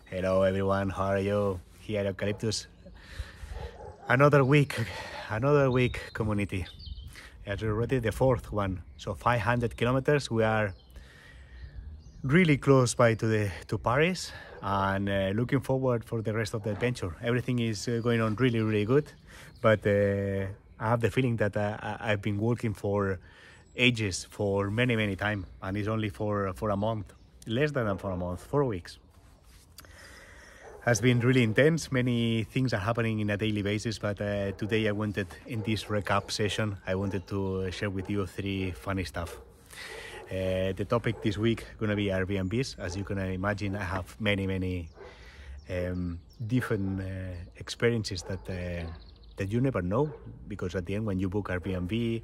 Hello everyone, how are you? Here at Eucalyptus. Another week community. It's already the fourth one. So 500 kilometers. We are really close by to Paris and looking forward for the rest of the adventure. Everything is going on really good, but I have the feeling that I've been walking for ages, for many time, and it's only for a month, less than for a month, 4 weeks. Has been really intense. Many things are happening in a daily basis, but today I wanted, in this recap session, I wanted to share with you 3 funny stuff. The topic this week gonna be Airbnbs. As you can imagine, I have many different experiences that you never know, because at the end, when you book Airbnb,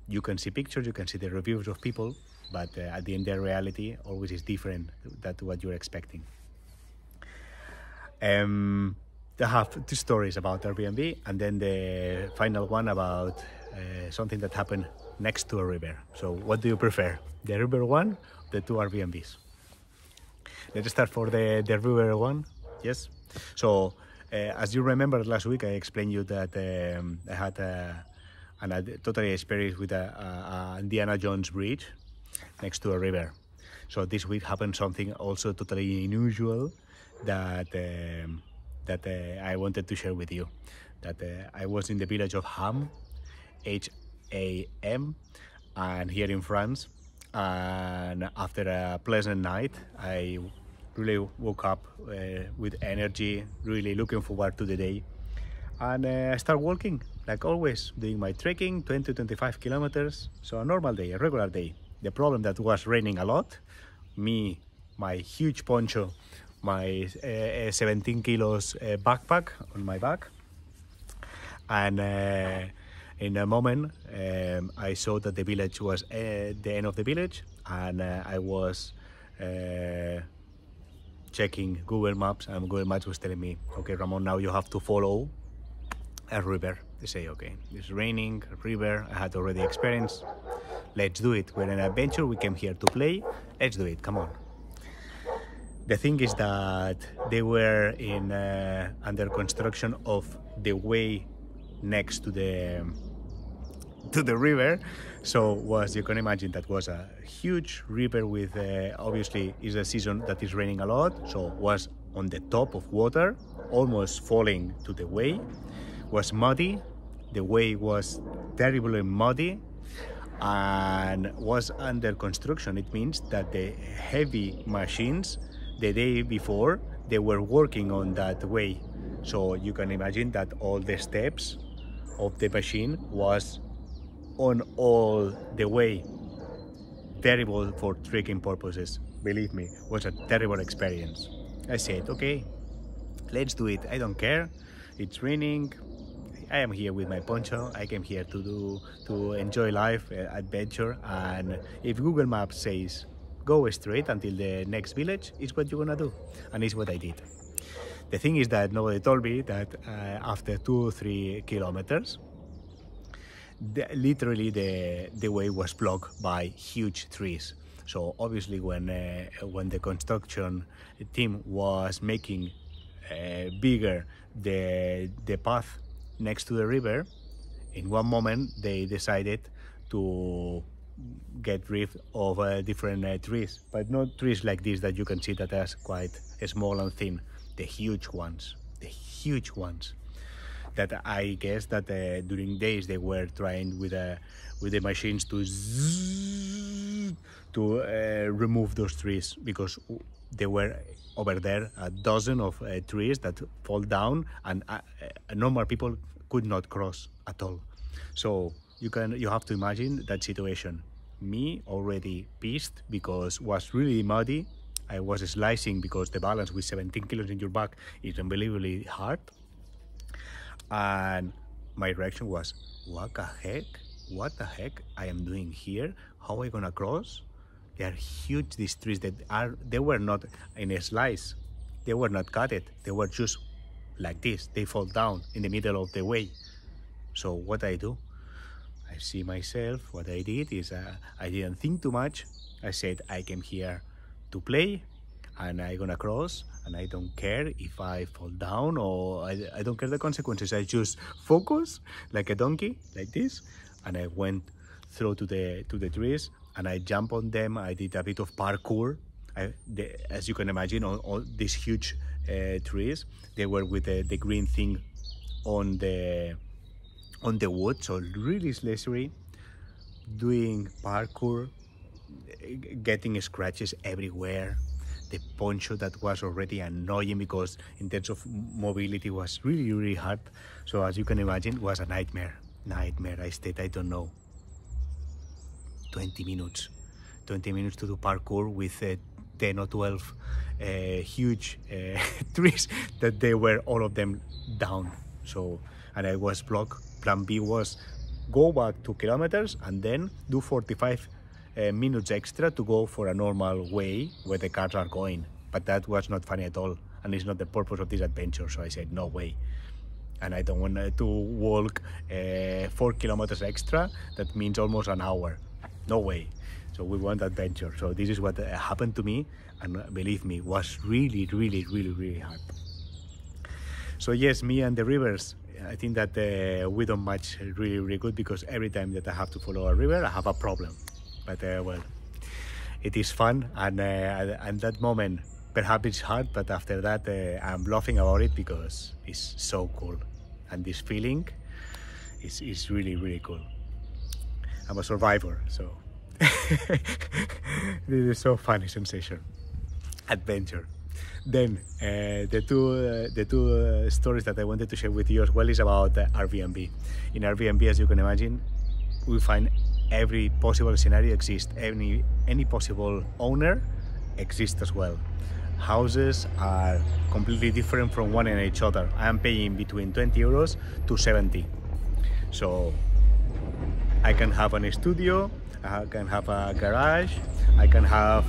you can see pictures, you can see the reviews of people, but at the end, the reality always is different than what you're expecting. I have 2 stories about Airbnb, and then the final one about something that happened next to a river. So what do you prefer, the river one, the 2 Airbnbs? Let's start for the river one. Yes. So as you remember, last week I explained you that I had a totally experience with a Indiana Jones bridge next to a river. So this week happened something also totally unusual that I wanted to share with you. That I was in the village of Ham, H-A-M, and here in France, and after a pleasant night, I really woke up with energy, really looking forward to the day, and I start walking like always, doing my trekking, 20-25 kilometers. So a normal day, a regular day. The problem that was raining a lot. Me, my huge poncho, my 17 kilos backpack on my back, and in a moment I saw that the village was the end of the village, and I was checking Google Maps, and Google Maps was telling me, okay Ramon, now you have to follow a river. They say, okay, it's raining, a river, I had already experienced, let's do it. We're in an adventure, we came here to play, let's do it, come on. The thing is that they were in under construction of the way next to the river. So you can imagine, that was a huge river with obviously is a season that is raining a lot, so was on the top of water, almost falling to the way, was muddy, the way was terribly muddy, and was under construction. It means that the heavy machines, the day before, they were working on that way. So you can imagine that all the steps of the machine was on all the way. Terrible for trekking purposes. Believe me, was a terrible experience. I said, okay, let's do it. I don't care. It's raining. I am here with my poncho. I came here to enjoy life, adventure, and if Google Maps says go straight until the next village, is what you're gonna do, and it's what I did. The thing is that nobody told me that after 2-3 kilometers, literally the way was blocked by huge trees. So obviously when the construction team was making bigger the path next to the river, in one moment they decided to get rid of different trees, but not trees like this that you can see that are quite small and thin. The huge ones that I guess that during days they were trying with the machines to remove those trees, because there were over there a dozen of trees that fall down, and normal people could not cross at all. So you have to imagine that situation. Me already pissed because was really muddy. I was slicing because the balance with 17 kilos in your back is unbelievably hard. And my reaction was, what the heck I am doing here? How am I gonna cross? They are huge, these trees. They were not in a slice. They were not cut it. They were just like this. They fall down in the middle of the way. So what I do? I see myself. What I did is I didn't think too much. I said I came here to play, and I'm gonna cross, and I don't care if I fall down, or I don't care the consequences. I just focus like a donkey, like this, and I went through to the trees, and I jump on them. I did a bit of parkour. As you can imagine, all these huge trees, they were with the green thing on the wood, so really slippery. Doing parkour, getting scratches everywhere. The poncho that was already annoying because in terms of mobility was really hard. So as you can imagine, it was a nightmare. I stayed, I don't know, 20 minutes to do parkour with 10 or 12 huge trees that they were all of them down. So, and I was blocked. Plan B was go back 2 kilometers and then do 45 minutes extra to go for a normal way where the cars are going. But that was not funny at all, and it's not the purpose of this adventure. So I said no way, and I don't want to walk 4 kilometers extra. That means almost an hour. No way. So we want adventure. So this is what happened to me, and believe me, was really hard. So yes, me and the rivers, I think that we don't match really good, because every time that I have to follow a river, I have a problem. But well, it is fun, and that moment, perhaps it's hard, but after that, I'm laughing about it because it's so cool, and this feeling is really cool. I'm a survivor, so this is so funny sensation, adventure. Then the two stories that I wanted to share with you as well is about Airbnb. In Airbnb, as you can imagine, we find every possible scenario exists. Any possible owner exists as well. Houses are completely different from one and each other. I am paying between 20 euros to 70. So I can have a studio, I can have a garage, I can have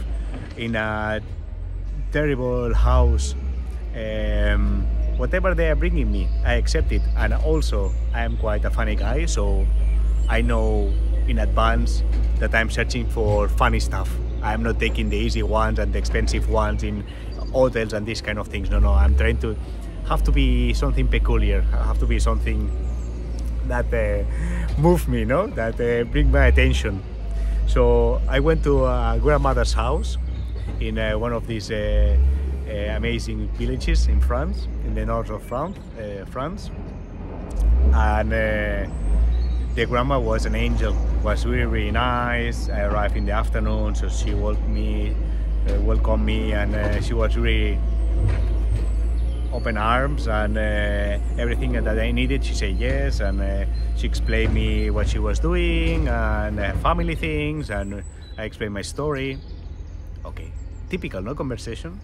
in a terrible house, whatever they are bringing me, I accept it. And also, I am quite a funny guy, so I know in advance that I'm searching for funny stuff. I'm not taking the easy ones and the expensive ones in hotels and these kind of things. No, I'm trying to have to be something peculiar. I have to be something that move me, no? That bring my attention. So I went to a grandmother's house in one of these amazing villages in France, in the north of France. And the grandma was an angel, was really nice. I arrived in the afternoon, so she welcomed me, and she was really open arms, and everything that I needed, she said yes, and she explained me what she was doing and family things, and I explained my story. Okay, typical, no, conversation.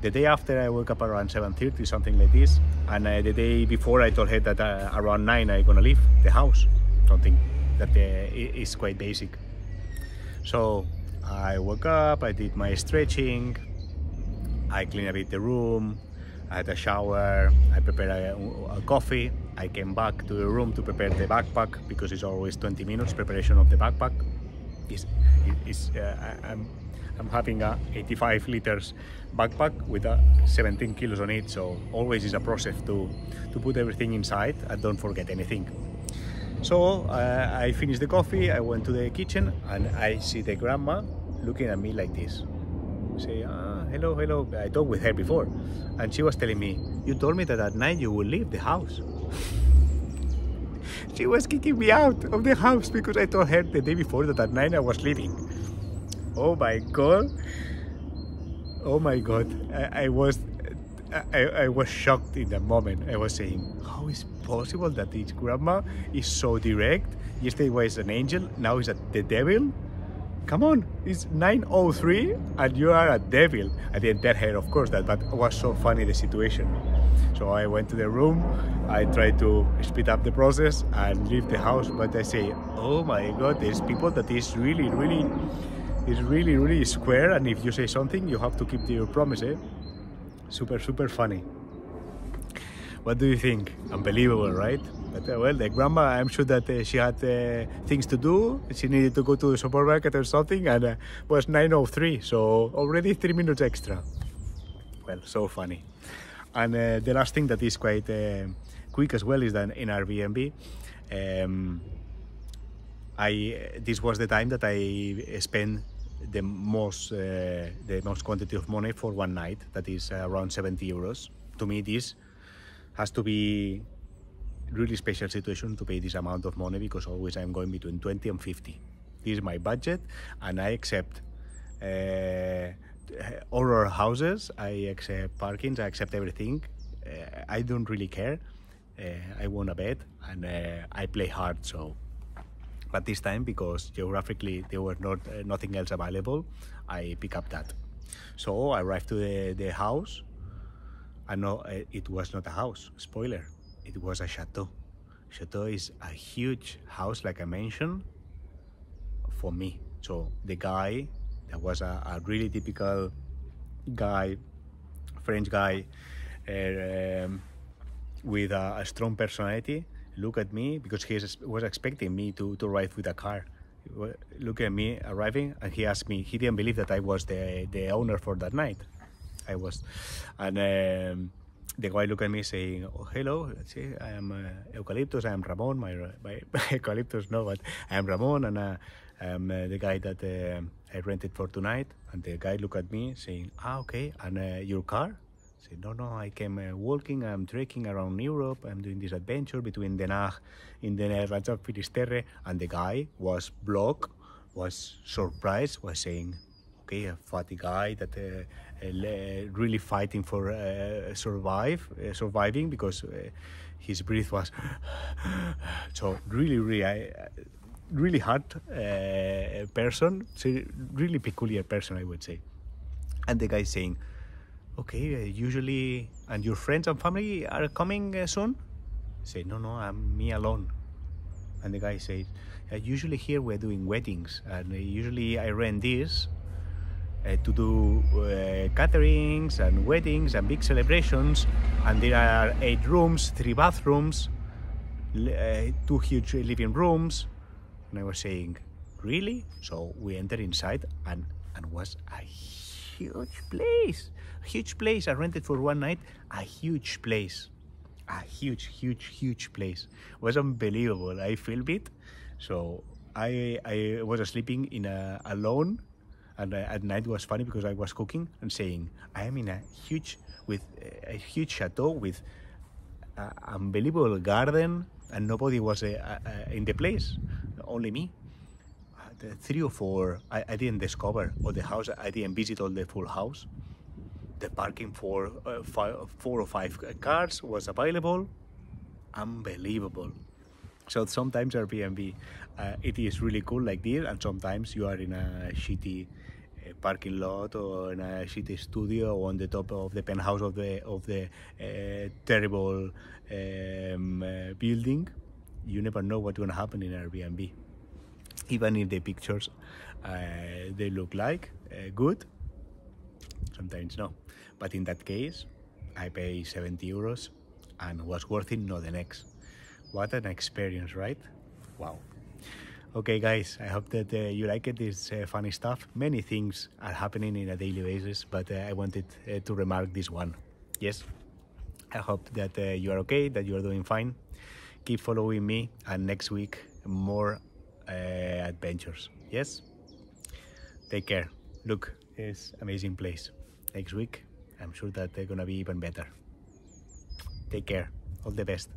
The day after, I woke up around 7:30, something like this, and the day before I told her that around 9 I'm gonna leave the house, something that is quite basic. So I woke up, I did my stretching, I cleaned a bit the room, I had a shower, I prepared a coffee, I came back to the room to prepare the backpack, because it's always 20 minutes preparation of the backpack. I'm having a 85 liters backpack with 17 kilos on it, so always is a process to put everything inside and don't forget anything. So I finished the coffee, I went to the kitchen, and I see the grandma looking at me like this. Say, hello. I talked with her before, and she was telling me, you told me that at 9 you will leave the house. She was kicking me out of the house because I told her the day before that at 9 I was leaving. Oh my god. I was shocked in that moment. I was saying, how is it possible that this grandma is so direct? Yesterday was an angel, now is the devil? Come on, it's 9:03 and you are a devil. I didn't tell her, of course, that, but it was so funny, the situation. So I went to the room, I tried to speed up the process and leave the house, but I say, oh my god, there's people that is really square, and if you say something, you have to keep to your promise, eh? Super funny. What do you think? Unbelievable, right? But well, the grandma, I'm sure that she had things to do. She needed to go to the supermarket or something, and was 9:03, so already 3 minutes extra. Well, so funny. And the last thing that is quite quick as well is that in Airbnb, this was the time that I spent the most quantity of money for one night. That is around 70 euros. To me, this has to be really special situation to pay this amount of money, because always I'm going between 20 and 50. This is my budget, and I accept all our houses, I accept parkings, I accept everything. I don't really care. I want a bed, and I play hard. So, but this time, because geographically there was nothing else available, I pick up that. So I arrived to the house, and no, it was not a house. Spoiler. It was a chateau. Chateau is a huge house, like I mentioned, for me. So the guy, that was a really typical guy, French guy, with a strong personality, look at me, because he was expecting me to arrive with a car. Look at me arriving, and he asked me, he didn't believe that I was the owner for that night. I was, and the guy looked at me saying, "Oh, hello, I am Eucalyptus, I am Ramon, my Eucalyptus, no, but I am Ramon, and I am the guy that I rented for tonight." And the guy looked at me saying, "Ah, okay, and your car?" I said, "No, I came walking, I'm trekking around Europe, I'm doing this adventure between the Haag in the Netherlands of Finisterre." And the guy was blocked, was surprised, was saying, okay, a fatty guy that really fighting for surviving, because his breath was so really hard person, so really peculiar person, I would say. And the guy saying, okay, usually, and your friends and family are coming soon? I say, no, I'm me alone. And the guy says, usually here we're doing weddings, and usually I rent this to do caterings and weddings and big celebrations, and there are 8 rooms, 3 bathrooms, 2 huge living rooms. And I was saying, really? So we entered inside, and was a huge place. I rented for one night a huge place, a huge place. It was unbelievable. I filmed it, so I was sleeping in alone. And at night was funny, because I was cooking and saying, I am in a huge chateau with an unbelievable garden, and nobody was in the place, only me. The 3 or 4, I didn't discover all the house. I didn't visit all the full house. The parking for 4 or 5 cars was available. Unbelievable. So sometimes Airbnb, it is really cool like this, and sometimes you are in a shitty parking lot, or in a shitty studio, or on the top of the penthouse of the terrible building. You never know what's going to happen in Airbnb. Even if the pictures they look like good, sometimes no. But in that case, I pay 70 euros and was worth it, not the next. What an experience, right? Wow. Okay, guys, I hope that you like it. This funny stuff. Many things are happening in a daily basis, but I wanted to remark this one. Yes, I hope that you are okay, that you are doing fine. Keep following me, and next week, more adventures. Yes? Take care. Look, it's amazing place. Next week, I'm sure that they're gonna be even better. Take care. All the best.